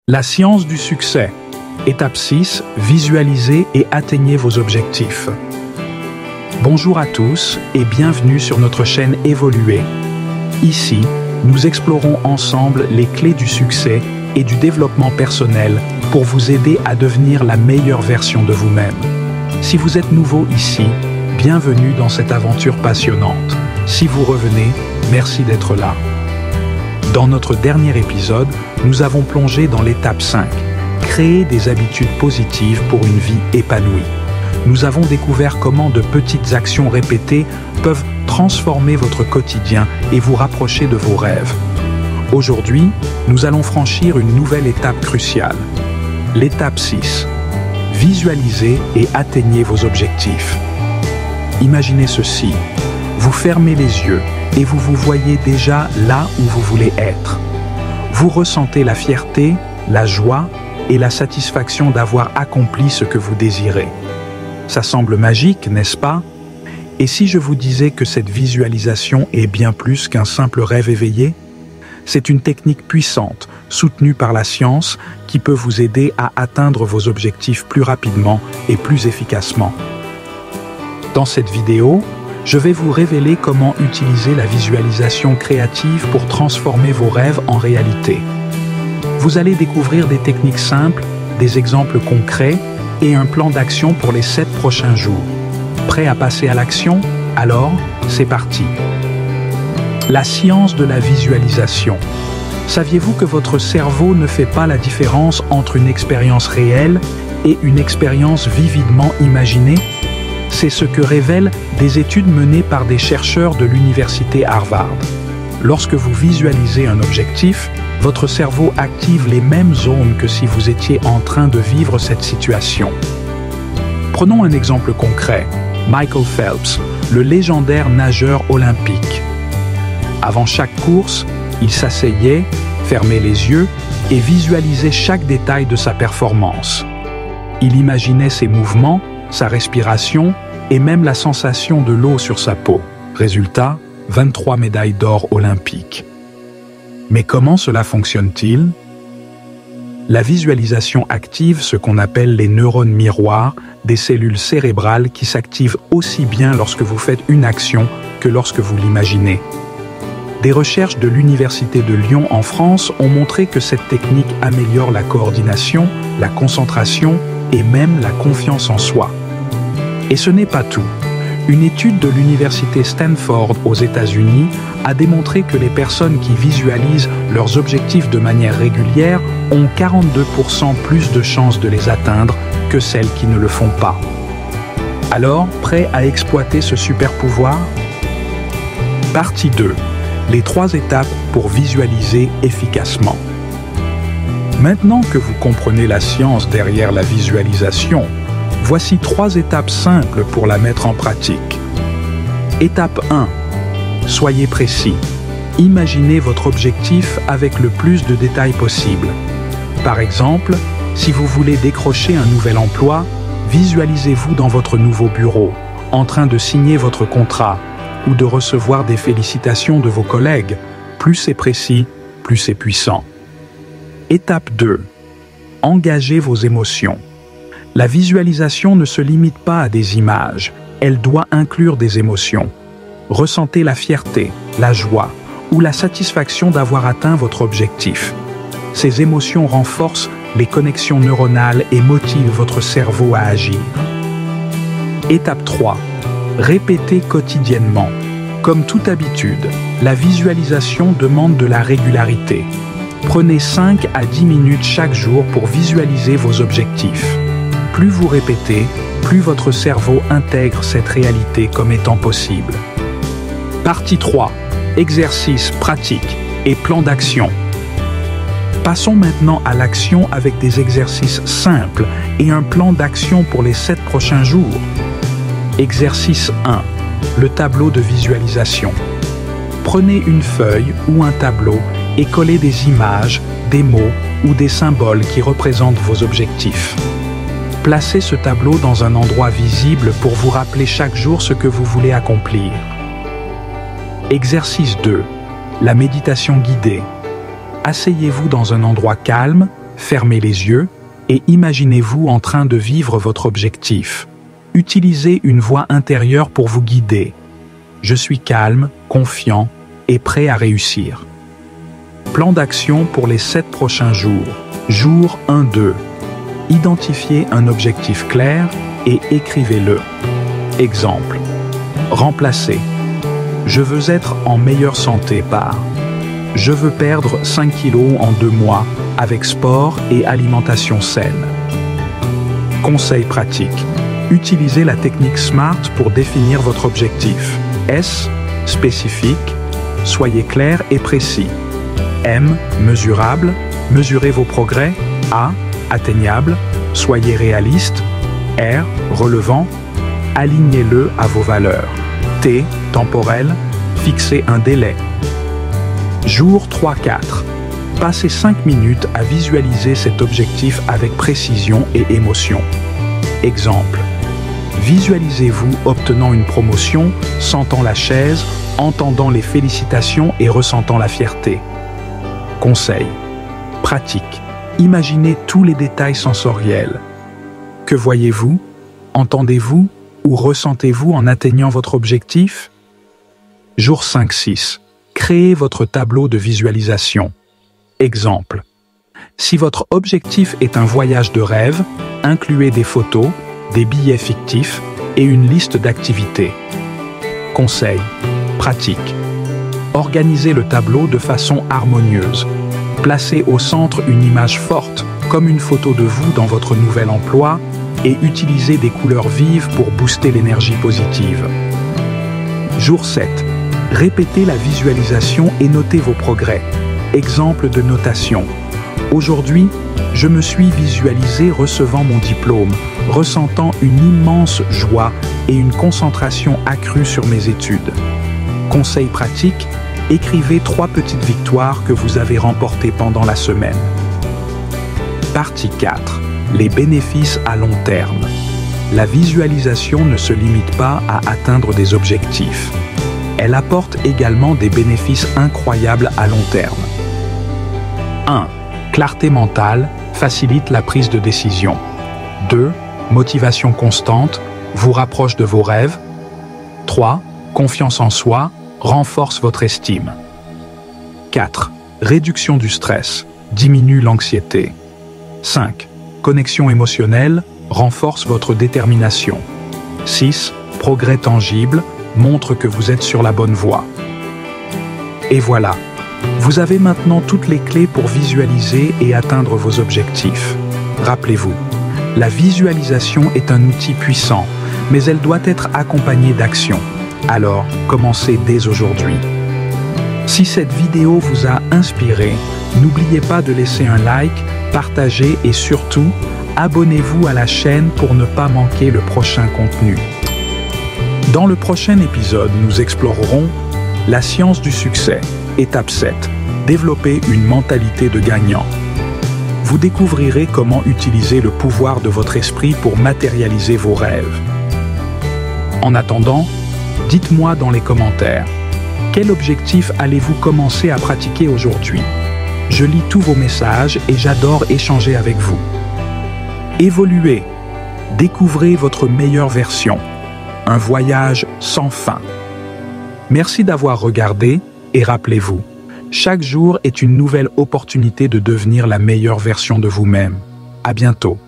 La science du succès. Étape 6. Visualisez et atteignez vos objectifs. Bonjour à tous et bienvenue sur notre chaîne Évoluer. Ici, nous explorons ensemble les clés du succès et du développement personnel pour vous aider à devenir la meilleure version de vous-même. Si vous êtes nouveau ici, bienvenue dans cette aventure passionnante. Si vous revenez, merci d'être là. Dans notre dernier épisode, nous avons plongé dans l'étape 5, créer des habitudes positives pour une vie épanouie. Nous avons découvert comment de petites actions répétées peuvent transformer votre quotidien et vous rapprocher de vos rêves. Aujourd'hui, nous allons franchir une nouvelle étape cruciale. L'étape 6. Visualisez et atteignez vos objectifs. Imaginez ceci. Vous fermez les yeux et vous vous voyez déjà là où vous voulez être. Vous ressentez la fierté, la joie et la satisfaction d'avoir accompli ce que vous désirez. Ça semble magique, n'est-ce pas? Et si je vous disais que cette visualisation est bien plus qu'un simple rêve éveillé? C'est une technique puissante, soutenue par la science, qui peut vous aider à atteindre vos objectifs plus rapidement et plus efficacement. Dans cette vidéo, je vais vous révéler comment utiliser la visualisation créative pour transformer vos rêves en réalité. Vous allez découvrir des techniques simples, des exemples concrets et un plan d'action pour les 7 prochains jours. Prêt à passer à l'action? Alors, c'est parti. La science de la visualisation. Saviez-vous que votre cerveau ne fait pas la différence entre une expérience réelle et une expérience vividement imaginée? C'est ce que révèlent des études menées par des chercheurs de l'université Harvard. Lorsque vous visualisez un objectif, votre cerveau active les mêmes zones que si vous étiez en train de vivre cette situation. Prenons un exemple concret. Michael Phelps, le légendaire nageur olympique. Avant chaque course, il s'asseyait, fermait les yeux et visualisait chaque détail de sa performance. Il imaginait ses mouvements, sa respiration et même la sensation de l'eau sur sa peau. Résultat, 23 médailles d'or olympiques. Mais comment cela fonctionne-t-il? La visualisation active ce qu'on appelle les neurones miroirs, des cellules cérébrales qui s'activent aussi bien lorsque vous faites une action que lorsque vous l'imaginez. Des recherches de l'Université de Lyon en France ont montré que cette technique améliore la coordination, la concentration et même la confiance en soi. Et ce n'est pas tout. Une étude de l'Université Stanford aux États-Unis a démontré que les personnes qui visualisent leurs objectifs de manière régulière ont 42% plus de chances de les atteindre que celles qui ne le font pas. Alors, prêt à exploiter ce super pouvoir? Partie 2. Les 3 étapes pour visualiser efficacement. Maintenant que vous comprenez la science derrière la visualisation, voici 3 étapes simples pour la mettre en pratique. Étape 1. Soyez précis. Imaginez votre objectif avec le plus de détails possible. Par exemple, si vous voulez décrocher un nouvel emploi, visualisez-vous dans votre nouveau bureau, en train de signer votre contrat ou de recevoir des félicitations de vos collègues. Plus c'est précis, plus c'est puissant. Étape 2. Engagez vos émotions. La visualisation ne se limite pas à des images, elle doit inclure des émotions. Ressentez la fierté, la joie ou la satisfaction d'avoir atteint votre objectif. Ces émotions renforcent les connexions neuronales et motivent votre cerveau à agir. Étape 3. Répétez quotidiennement. Comme toute habitude, la visualisation demande de la régularité. Prenez 5 à 10 minutes chaque jour pour visualiser vos objectifs. Plus vous répétez, plus votre cerveau intègre cette réalité comme étant possible. Partie 3. Exercices pratiques et plan d'action. Passons maintenant à l'action avec des exercices simples et un plan d'action pour les 7 prochains jours. Exercice 1. Le tableau de visualisation. Prenez une feuille ou un tableau et collez des images, des mots ou des symboles qui représentent vos objectifs. Placez ce tableau dans un endroit visible pour vous rappeler chaque jour ce que vous voulez accomplir. Exercice 2. La méditation guidée. Asseyez-vous dans un endroit calme, Fermez les yeux et imaginez-vous en train de vivre votre objectif. Utilisez une voix intérieure pour vous guider. Je suis calme, confiant et prêt à réussir. Plan d'action pour les 7 prochains jours. Jour 1-2. Identifiez un objectif clair et écrivez-le. Exemple. Remplacez. Je veux être en meilleure santé par. Je veux perdre 5 kilos en 2 mois avec sport et alimentation saine. Conseil pratique. Utilisez la technique SMART pour définir votre objectif. S. Spécifique. Soyez clair et précis. M. Mesurable. Mesurez vos progrès. A. Atteignable. Soyez réaliste. R. Relevant. Alignez-le à vos valeurs. T. Temporel. Fixez un délai. Jour 3-4. Passez 5 minutes à visualiser cet objectif avec précision et émotion. Exemple. Visualisez-vous obtenant une promotion, sentant la chaise, entendant les félicitations et ressentant la fierté. Conseil. Pratique. Imaginez tous les détails sensoriels. Que voyez-vous? Entendez-vous ou ressentez-vous en atteignant votre objectif? Jour 5-6. Créez votre tableau de visualisation. Exemple. Si votre objectif est un voyage de rêve, incluez des photos, des billets fictifs et une liste d'activités. Conseil. Pratique. Organisez le tableau de façon harmonieuse. Placez au centre une image forte, comme une photo de vous dans votre nouvel emploi, et utilisez des couleurs vives pour booster l'énergie positive. Jour 7. Répétez la visualisation et notez vos progrès. Exemple de notation. Aujourd'hui, je me suis visualisé recevant mon diplôme, ressentant une immense joie et une concentration accrue sur mes études. Conseil pratique, écrivez 3 petites victoires que vous avez remportées pendant la semaine. Partie 4. Les bénéfices à long terme. La visualisation ne se limite pas à atteindre des objectifs. Elle apporte également des bénéfices incroyables à long terme. 1. Clarté mentale facilite la prise de décision. 2. Motivation constante vous rapproche de vos rêves. 3. Confiance en soi renforce votre estime. 4. Réduction du stress diminue l'anxiété. 5. Connexion émotionnelle renforce votre détermination. 6. Progrès tangible montre que vous êtes sur la bonne voie. Et voilà, vous avez maintenant toutes les clés pour visualiser et atteindre vos objectifs. Rappelez-vous, la visualisation est un outil puissant, mais elle doit être accompagnée d'action. Alors, commencez dès aujourd'hui. Si cette vidéo vous a inspiré, n'oubliez pas de laisser un like, partager et surtout, abonnez-vous à la chaîne pour ne pas manquer le prochain contenu. Dans le prochain épisode, nous explorerons la science du succès, étape 7, développer une mentalité de gagnant. Vous découvrirez comment utiliser le pouvoir de votre esprit pour matérialiser vos rêves. En attendant, dites-moi dans les commentaires, quel objectif allez-vous commencer à pratiquer aujourd'hui? Je lis tous vos messages et j'adore échanger avec vous. Évoluez, découvrez votre meilleure version. Un voyage sans fin. Merci d'avoir regardé et rappelez-vous, chaque jour est une nouvelle opportunité de devenir la meilleure version de vous-même. À bientôt.